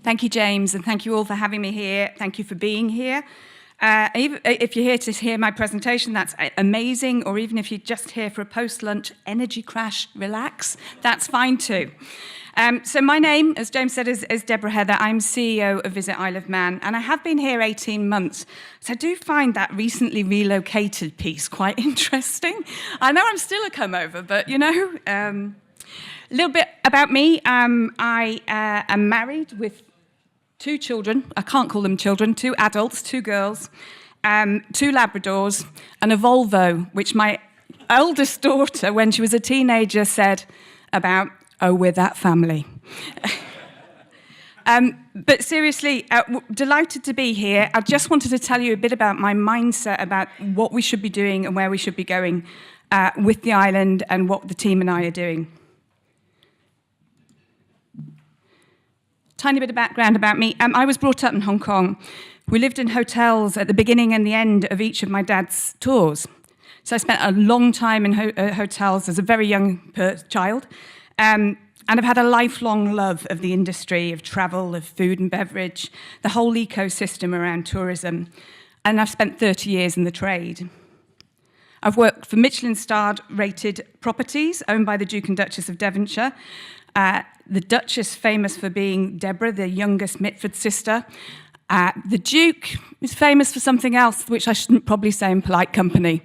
Thank you, James, and thank you all for having me here. Thank you for being here. If you're here to hear my presentation, that's amazing, or even if you're just here for a post-lunch energy crash, relax, that's fine too. So my name, as James said, is Deborah Heather. I'm CEO of Visit Isle of Man, and I have been here 18 months. So I do find that recently relocated piece quite interesting. I know I'm still a come-over, but you know, a little bit about me. I am married with 2 children. I can't call them children, 2 adults, 2 girls, 2 Labradors, and a Volvo, which my eldest daughter, when she was a teenager, said about, "Oh, we're that family." But seriously, delighted to be here. I just wanted to tell you a bit about my mindset about what we should be doing and where we should be going with the island and what the team and I are doing. Tiny bit of background about me. I was brought up in Hong Kong. We lived in hotels at the beginning and the end of each of my dad's tours. So I spent a long time in hotels as a very young child. And I've had a lifelong love of the industry, of travel, of food and beverage, the whole ecosystem around tourism. And I've spent 30 years in the trade. I've worked for Michelin-starred rated properties owned by the Duke and Duchess of Devonshire. The Duchess, famous for being Deborah, the youngest Mitford sister. The Duke is famous for something else, which I shouldn't probably say in polite company.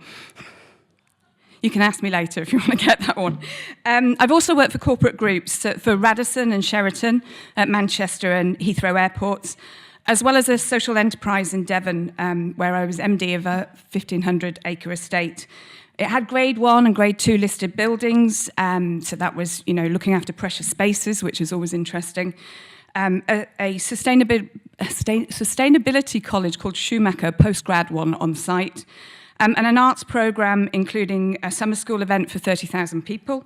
You can ask me later if you want to get that one. I've also worked for corporate groups, for Radisson and Sheraton at Manchester and Heathrow airports, as well as a social enterprise in Devon, where I was MD of a 1,500-acre estate. It had grade 1 and grade 2 listed buildings, so that was, you know, looking after precious spaces, which is always interesting. A sustainability college called Schumacher, postgrad one on site, and an arts program including a summer school event for 30,000 people,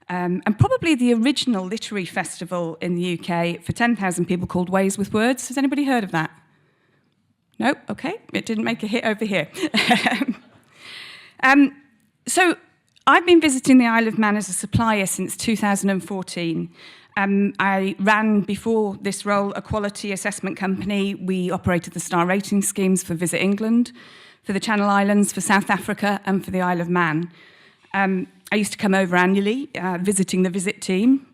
and probably the original literary festival in the UK for 10,000 people called Ways with Words. Has anybody heard of that? No? Okay, it didn't make a hit over here. So I've been visiting the Isle of Man as a supplier since 2014. I ran, before this role, a quality assessment company. We operated the star rating schemes for Visit England, for the Channel Islands, for South Africa, and for the Isle of Man. I used to come over annually, visiting the Visit team,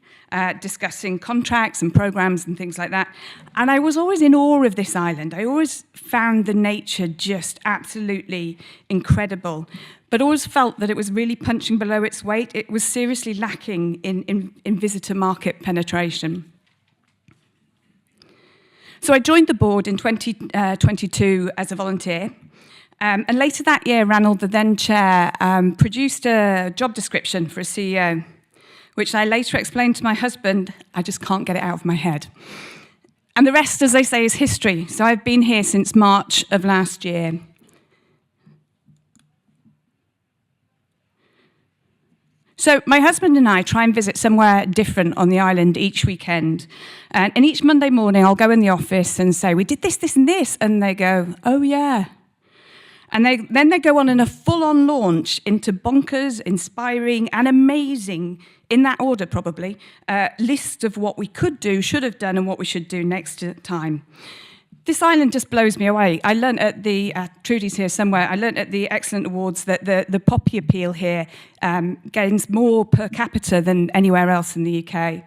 discussing contracts and programs and things like that. And I was always in awe of this island. I always found the nature just absolutely incredible, but always felt that it was really punching below its weight. It was seriously lacking in visitor market penetration. So I joined the board in 2022 as a volunteer. And later that year, Ranald, the then chair, produced a job description for a CEO, which I later explained to my husband. I just can't get it out of my head. And the rest, as they say, is history. So I've been here since March of last year. So my husband and I try and visit somewhere different on the island each weekend. And each Monday morning, I'll go in the office and say, "We did this, this, and this." And they go, "Oh, yeah." And then they go on in a full-on launch into bonkers, inspiring, and amazing, in that order probably, list of what we could do, should have done, and what we should do next time. This island just blows me away. I learnt at the, Trudy's here somewhere, I learnt at the Excellent Awards that the poppy appeal here gains more per capita than anywhere else in the UK.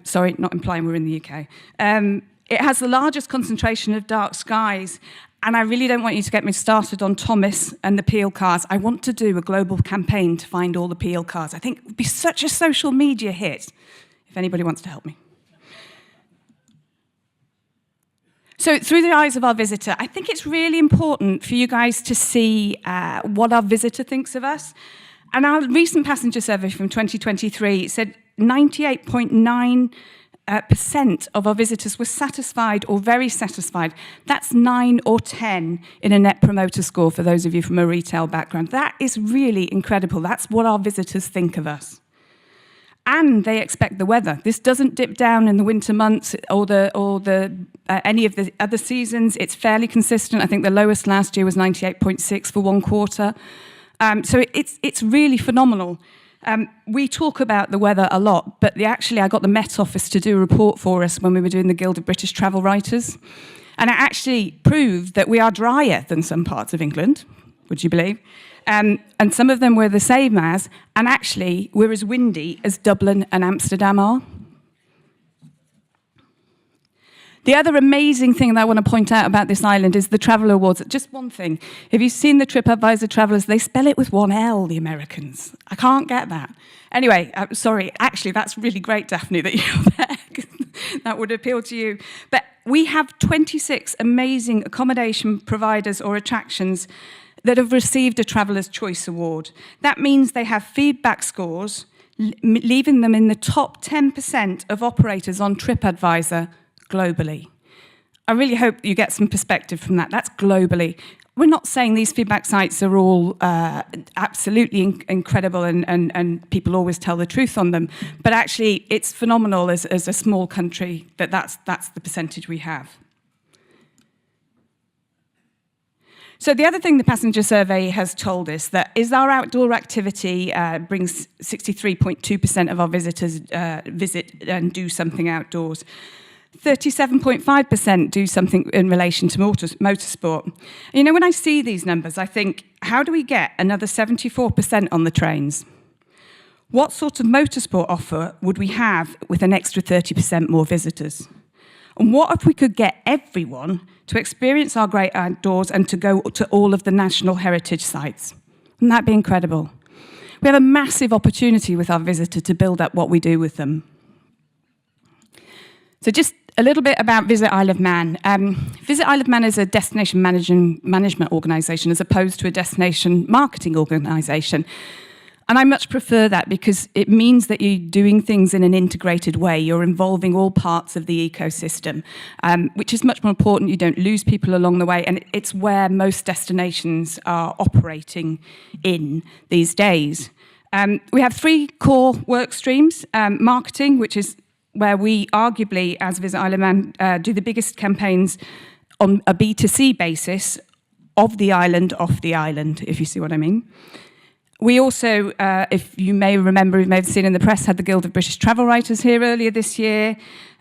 Sorry, not implying we're in the UK. It has the largest concentration of dark skies, and I really don't want you to get me started on Thomas and the Peel cars. I want to do a global campaign to find all the Peel cars. I think it would be such a social media hit, if anybody wants to help me. So through the eyes of our visitor, I think it's really important for you guys to see what our visitor thinks of us. And our recent passenger survey from 2023 said 98.9% of our visitors were satisfied or very satisfied. That's 9 or 10 in a Net Promoter Score for those of you from a retail background. That is really incredible. That's what our visitors think of us. And they expect the weather. This doesn't dip down in the winter months or any of the other seasons. It's fairly consistent. I think the lowest last year was 98.6 for one quarter. So it's really phenomenal. We talk about the weather a lot, but actually I got the Met Office to do a report for us when we were doing the Guild of British Travel Writers. And it actually proved that we are drier than some parts of England, would you believe? And some of them were the same as, and actually we're as windy as Dublin and Amsterdam are. The other amazing thing that I want to point out about this island is the Travel Awards. Just one thing. If you've seen the TripAdvisor Travelers, they spell it with one L, the Americans. I can't get that. Anyway, sorry, actually, that's really great, Daphne, that you're there. That would appeal to you. But we have 26 amazing accommodation providers or attractions that have received a Traveller's Choice Award. That means they have feedback scores, leaving them in the top 10% of operators on TripAdvisor globally. I really hope you get some perspective from that. That's globally. We're not saying these feedback sites are all absolutely incredible and people always tell the truth on them, but actually it's phenomenal as a small country that's the percentage we have. So the other thing the passenger survey has told us that is our outdoor activity brings 63.2% of our visitors visit and do something outdoors. 37.5% do something in relation to motorsport. You know, when I see these numbers, I think, how do we get another 74% on the trains? What sort of motorsport offer would we have with an extra 30% more visitors? And what if we could get everyone to experience our great outdoors and to go to all of the national heritage sites? Wouldn't that be incredible? We have a massive opportunity with our visitor to build up what we do with them. So just a little bit about Visit Isle of Man. Visit Isle of Man is a destination management organisation as opposed to a destination marketing organisation. And I much prefer that because it means that you're doing things in an integrated way. You're involving all parts of the ecosystem, which is much more important. You don't lose people along the way. And it's where most destinations are operating in these days. We have 3 core work streams. Marketing, which is where we arguably, as Visit Isle of Man, do the biggest campaigns on a B2C basis of the island, off the island, if you see what I mean. We also, if you may remember, you may have seen in the press, had the Guild of British Travel Writers here earlier this year.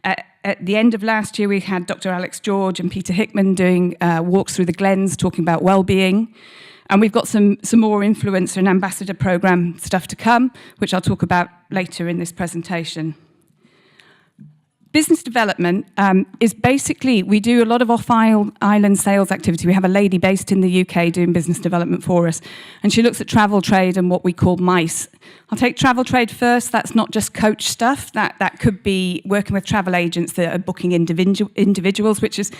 At the end of last year, we had Dr. Alex George and Peter Hickman doing walks through the Glens, talking about well-being. And we've got some more influencer and ambassador program stuff to come, which I'll talk about later in this presentation. Business development is basically, we do a lot of off-island sales activity. We have a lady based in the UK doing business development for us, and she looks at travel trade and what we call MICE. I'll take travel trade first. That's not just coach stuff. That could be working with travel agents that are booking individuals, which is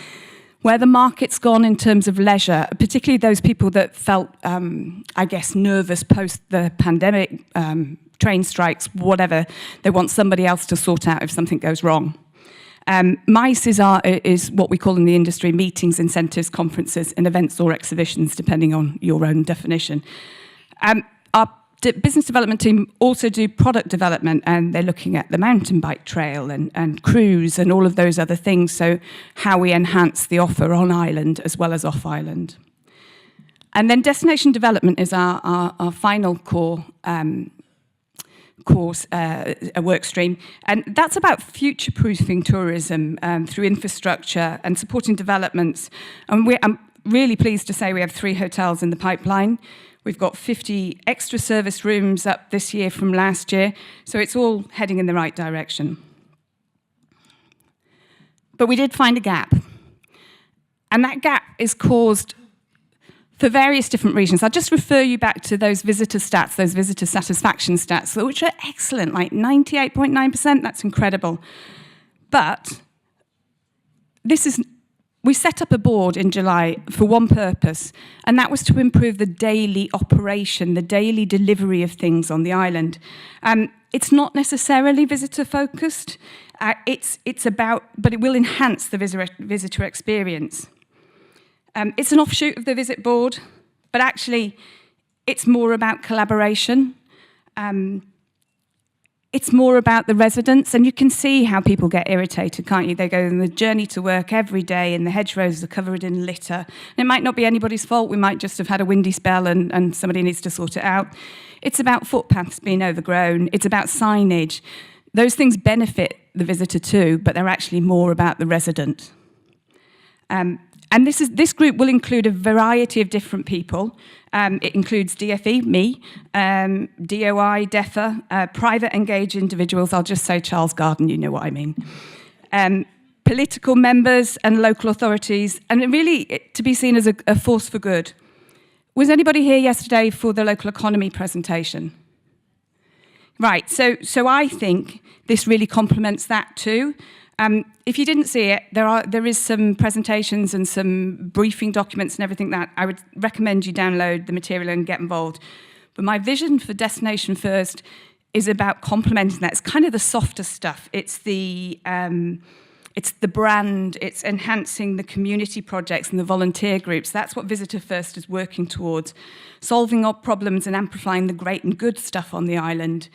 where the market's gone in terms of leisure, particularly those people that felt, I guess, nervous post the pandemic, train strikes, whatever. They want somebody else to sort out if something goes wrong. MICE is what we call in the industry meetings, incentives, conferences, and events or exhibitions, depending on your own definition. Our business development team also do product development, and they're looking at the mountain bike trail and cruise and all of those other things, so how we enhance the offer on island as well as off island. And then destination development is our final core course, a work stream, and that's about future-proofing tourism through infrastructure and supporting developments. And I'm really pleased to say we have 3 hotels in the pipeline. We've got 50 extra service rooms up this year from last year, so it's all heading in the right direction. But we did find a gap, and that gap is caused for various different reasons. I'll just refer you back to those visitor stats, those visitor satisfaction stats, which are excellent, like 98.9%, that's incredible. But we set up a board in July for one purpose, and that was to improve the daily operation, the daily delivery of things on the island. It's not necessarily visitor-focused, it's about, but it will enhance the visitor experience. It's an offshoot of the Visit Board, but actually it's more about collaboration. it's more about the residents, and you can see how people get irritated, can't you? They go on the journey to work every day and the hedgerows are covered in litter. And it might not be anybody's fault. We might just have had a windy spell and somebody needs to sort it out. It's about footpaths being overgrown. It's about signage. Those things benefit the visitor too, but they're actually more about the resident. And this group will include a variety of different people. It includes DFE, me, DOI, DEFA, private engaged individuals. I'll just say Charles Garden, you know what I mean. Political members and local authorities, and really to be seen as a force for good. Was anybody here yesterday for the local economy presentation? Right, so I think this really complements that too. If you didn't see it, there is some presentations and some briefing documents and everything that I would recommend you download the material and get involved. But my vision for Destination First is about complementing that. It's kind of the softer stuff. It's the brand, it's enhancing the community projects and the volunteer groups. That's what Visitor First is working towards, solving our problems and amplifying the great and good stuff on the island.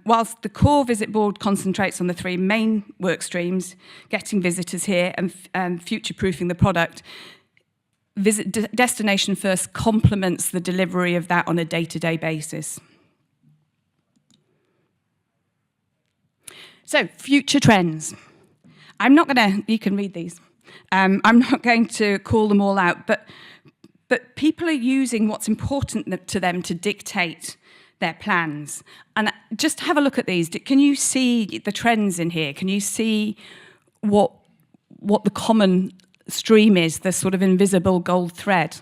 Whilst the core visit board concentrates on the three main work streams, getting visitors here and future-proofing the product, Destination First complements the delivery of that on a day-to-day basis. So, future trends. I'm not going to, you can read these. I'm not going to call them all out, but people are using what's important to them to dictate their plans. And just have a look at these. Can you see the trends in here? Can you see what the common stream is, the sort of invisible gold thread?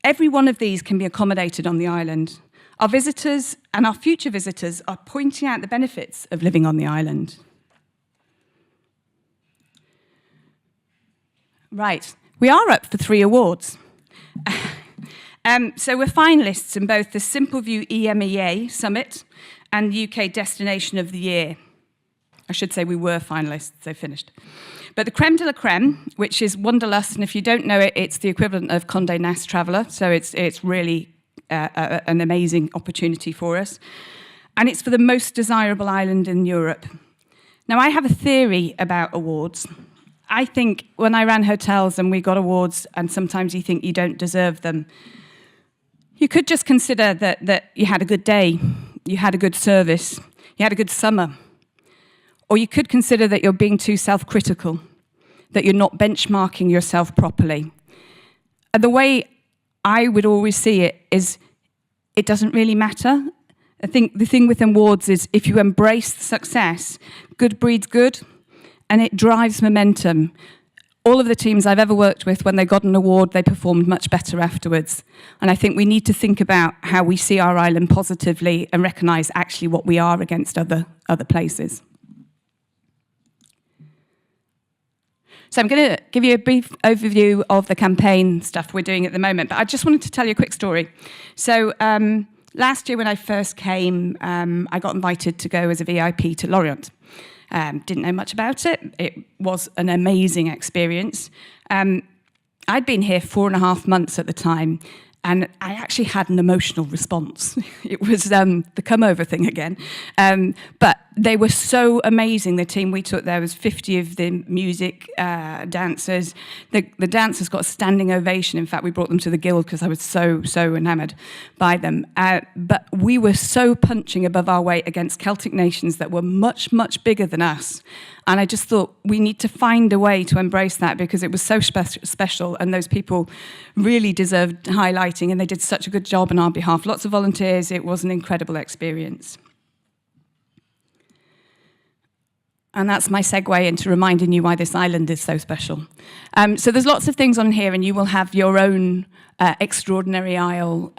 Every one of these can be accommodated on the island. Our visitors and our future visitors are pointing out the benefits of living on the island. Right, we are up for 3 awards. So we're finalists in both the Simple View EMEA Summit and UK Destination of the Year. I should say we were finalists, they finished. But the creme de la creme, which is Wanderlust, and if you don't know it, it's the equivalent of Condé Nast Traveller, so it's really an amazing opportunity for us. And it's for the most desirable island in Europe. Now, I have a theory about awards. I think when I ran hotels and we got awards, and sometimes you think you don't deserve them, you could just consider that you had a good day, you had a good service, you had a good summer. Or you could consider that you're being too self-critical, that you're not benchmarking yourself properly. And the way I would always see it is it doesn't really matter. I think the thing with awards is if you embrace the success, good breeds good, and it drives momentum. All of the teams I've ever worked with, when they got an award, they performed much better afterwards. And I think we need to think about how we see our island positively and recognise actually what we are against other places. So I'm going to give you a brief overview of the campaign stuff we're doing at the moment, but I just wanted to tell you a quick story. So last year when I first came, I got invited to go as a VIP to Lorient. Didn't know much about it. It was an amazing experience. I'd been here 4.5 months at the time, and I actually had an emotional response. It was the come-over thing again. But they were so amazing, the team we took there was 50 of the music dancers. The dancers got a standing ovation. In fact, we brought them to the Guild because I was so enamoured by them. But we were so punching above our weight against Celtic nations that were much, much bigger than us. And I just thought we need to find a way to embrace that because it was so special and those people really deserved highlighting and they did such a good job on our behalf. Lots of volunteers. It was an incredible experience. And that's my segue into reminding you why this island is so special. So there's lots of things on here and you will have your own extraordinary isle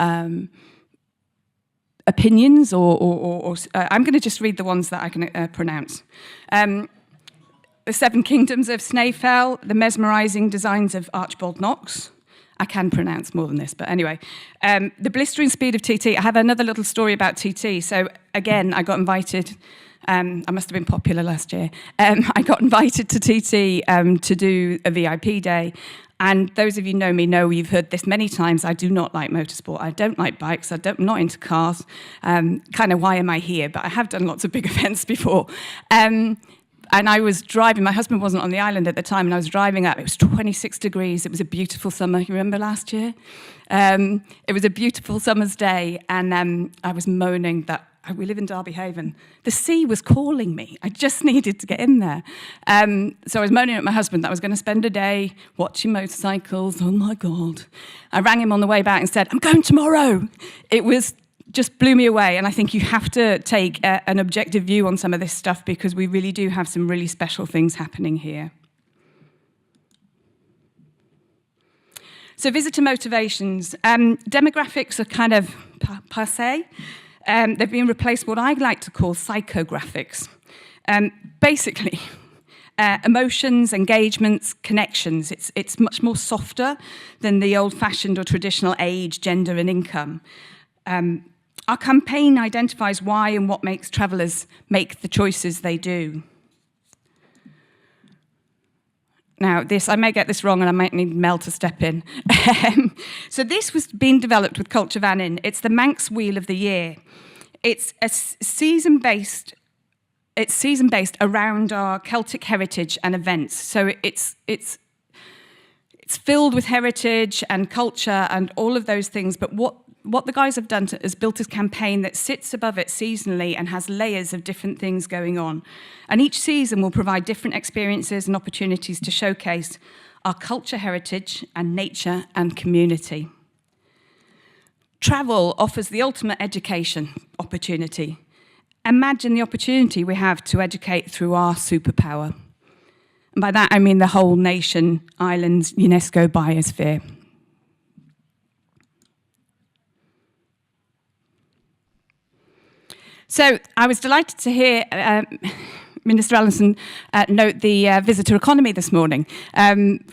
opinions or I'm going to just read the ones that I can pronounce. The 7 Kingdoms of Snaefell, the mesmerising designs of Archibald Knox. I can pronounce more than this, but anyway. The blistering speed of TT. I have another little story about TT. So again, I got invited I must have been popular last year. I got invited to TT to do a VIP day. And those of you know me know you've heard this many times. I do not like motorsport. I don't like bikes. I'm not into cars. Kind of why am I here? But I have done lots of big events before. And I was driving. My husband wasn't on the island at the time, and I was driving up. It was 26 degrees. It was a beautiful summer. You remember last year? It was a beautiful summer's day, and I was moaning that we live in Derby Haven. The sea was calling me. I just needed to get in there. So I was moaning at my husband that I was going to spend a day watching motorcycles. Oh, my God. I rang him on the way back and said, I'm going tomorrow. It was just blew me away. And I think you have to take an objective view on some of this stuff because we really do have some really special things happening here. So visitor motivations. Demographics are kind of passé. They've been replaced with what I like to call psychographics. Basically, emotions, engagements, connections. It's much more softer than the old-fashioned or traditional age, gender, and income. Our campaign identifies why and what makes travellers make the choices they do. Now, I may get this wrong and I might need Mel to step in. So this was being developed with Culture Van In. It's the Manx Wheel of the Year. It's a season-based around our Celtic heritage and events. So it's filled with heritage and culture and all of those things. But what the guys have done is built a campaign that sits above it seasonally and has layers of different things going on. And each season will provide different experiences and opportunities to showcase our culture, heritage, and nature and community. Travel offers the ultimate education opportunity. Imagine the opportunity we have to educate through our superpower. And by that, I mean the whole nation, islands, UNESCO biosphere. So I was delighted to hear Minister Allison note the visitor economy this morning.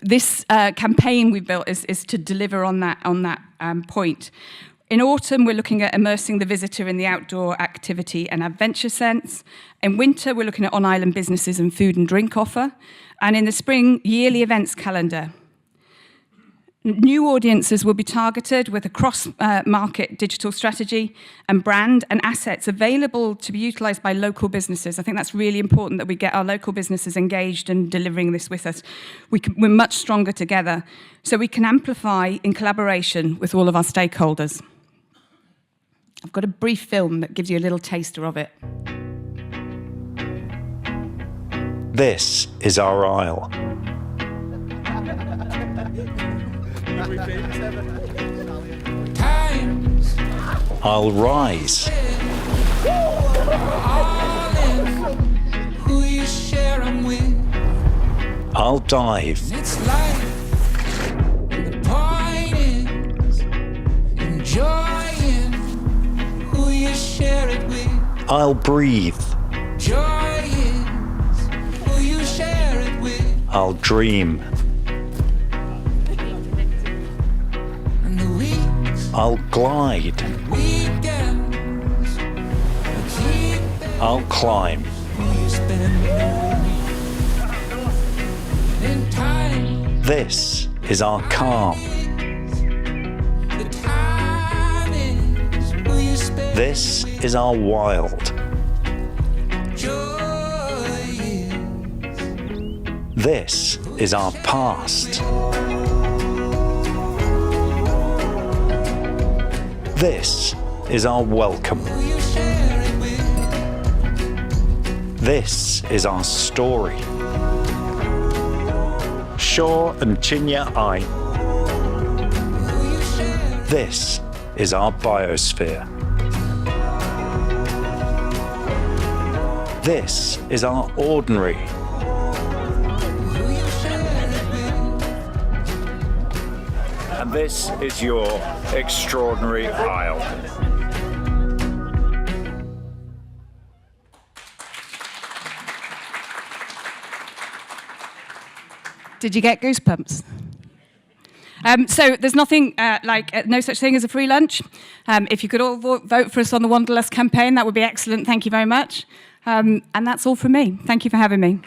This campaign we built is to deliver on that point. In autumn, we're looking at immersing the visitor in the outdoor activity and adventure sense. In winter, we're looking at on-island businesses and food and drink offer. And in the spring, yearly events calendar. New audiences will be targeted with a cross-market digital strategy and brand and assets available to be utilised by local businesses. I think that's really important that we get our local businesses engaged and delivering this with us. We're much stronger together, so we can amplify in collaboration with all of our stakeholders. I've got a brief film that gives you a little taster of it. This is our isle. I'll rise. I'll dive. I'll breathe. I'll dream. I'll glide. I'll climb. This is our calm. This is our wild. This is our past. This is our welcome. This is our story. Shore and Chinya I. This is our biosphere. This is our ordinary. And this is your extraordinary isle. Did you get goosebumps? So there's nothing no such thing as a free lunch. If you could all vote for us on the Wanderlust campaign, that would be excellent. Thank you very much. And that's all from me. Thank you for having me.